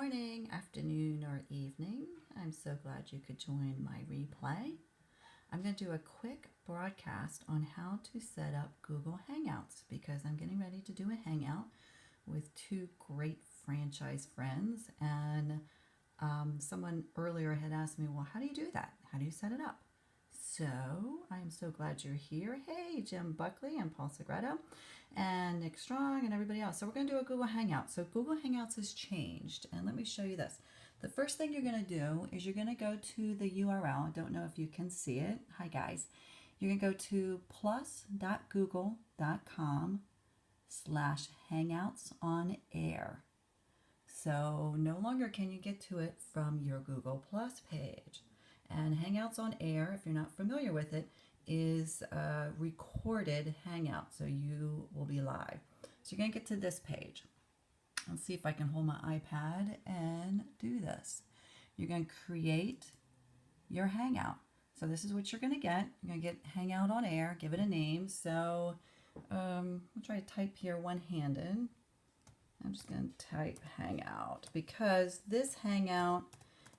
morning, afternoon, or evening. I'm so glad you could join my replay. I'm going to do a quick broadcast on how to set up Google Hangouts because I'm getting ready to do a Hangout with two great franchise friends. And someone earlier had asked me, well, how do you do that? How do you set it up? So I'm so glad you're here. Hey, Jim Buckley and Paul Segreto and Nick Strong and everybody else. So we're going to do a Google Hangout. So Google Hangouts has changed. And let me show you this. The first thing you're going to do is you're going to go to the URL. I don't know if you can see it. Hi, guys. You're going to go to plus.google.com/hangouts-on-air. So no longer can you get to it from your Google Plus page. And Hangouts on Air, if you're not familiar with it, is a recorded Hangout. So you will be live. So you're going to get to this page. Let's see if I can hold my iPad and do this. You're going to create your Hangout. So this is what you're going to get. You're going to get Hangout on Air, give it a name. So I'll try to type here one-handed. I'm just going to type Hangout because this Hangout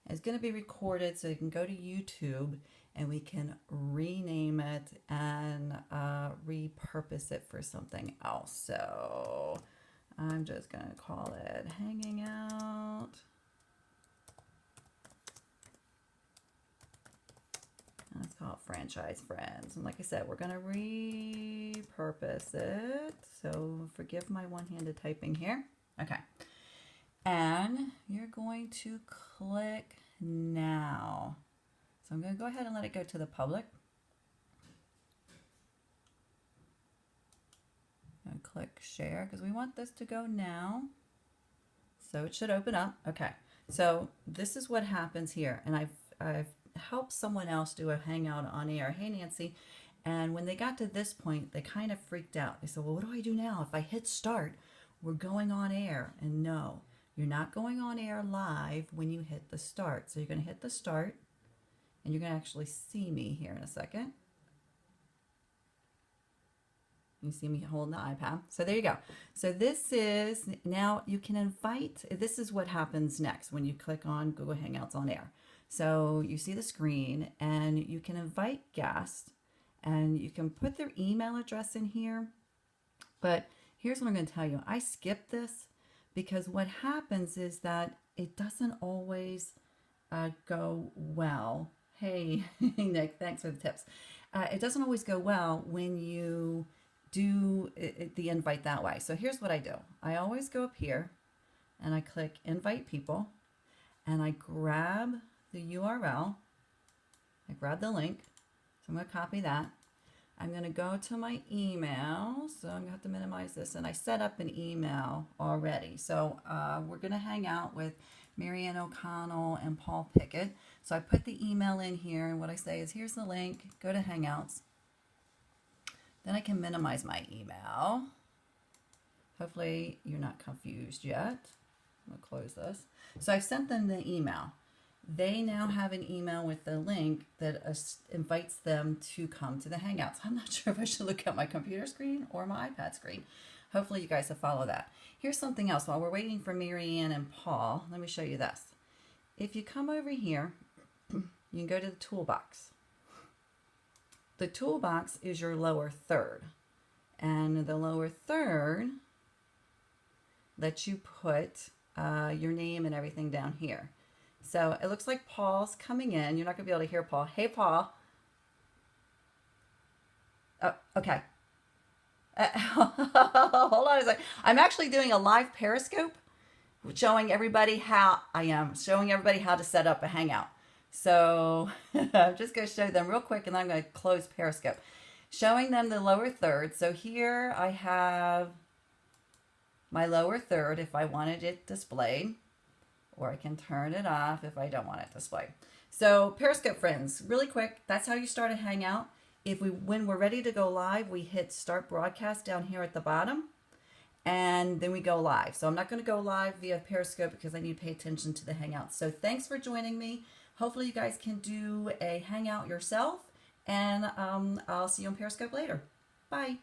is going to be recorded so you can go to YouTube and we can rename it and repurpose it for something else. So I'm just going to call it Hanging Out. Let's call it Franchise Friends. And like I said, we're going to repurpose it. So forgive my one-handed typing here. Okay. And you're going to click now. So I'm going to go ahead and let it go to the public. And click share because we want this to go now. So it should open up. Okay. So this is what happens here. And I've helped someone else do a Hangout on air. Hey, Nancy. And when they got to this point, they kind of freaked out. They said, well, what do I do now? If I hit start, we're going on air. And no, you're not going on air live when you hit the start. So you're going to hit the start and you're going to actually see me here in a second. You see me holding the iPad. So there you go. So this is, now you can invite, this is what happens next when you click on Google Hangouts on Air. So you see the screen and you can invite guests and you can put their email address in here. But here's what I'm going to tell you. I skipped this because what happens is that it doesn't always go well. Hey, Nick, thanks for the tips. It doesn't always go well when you do the invite that way. So here's what I do. I always go up here and I click invite people and I grab the URL. I grab the link. So I'm going to copy that. I'm going to go to my email. So I'm going to have to minimize this. And I set up an email already. So we're going to hang out with Marianne O'Connell and Paul Pickett. So I put the email in here. And what I say is, here's the link. Go to Hangouts. Then I can minimize my email. Hopefully you're not confused yet. I'm going to close this. So I've sent them the email. They now have an email with the link that invites them to come to the Hangouts. I'm not sure if I should look at my computer screen or my iPad screen. Hopefully you guys will follow that. Here's something else. While we're waiting for Marianne and Paul, let me show you this. If you come over here, you can go to the toolbox. The toolbox is your lower third. And the lower third lets you put your name and everything down here. So it looks like Paul's coming in. You're not going to be able to hear Paul. Hey, Paul. Oh, okay. Hold on a second. I'm actually doing a live Periscope showing everybody how to set up a Hangout. So I'm just going to show them real quick and then I'm going to close Periscope. Showing them the lower third. So here I have my lower third if I wanted it displayed. Or I can turn it off if I don't want it displayed. So Periscope friends, really quick, that's how you start a Hangout. When we're ready to go live, we hit start broadcast down here at the bottom and then we go live. So I'm not going to go live via Periscope because I need to pay attention to the Hangout. So thanks for joining me. Hopefully you guys can do a Hangout yourself and I'll see you on Periscope later. Bye.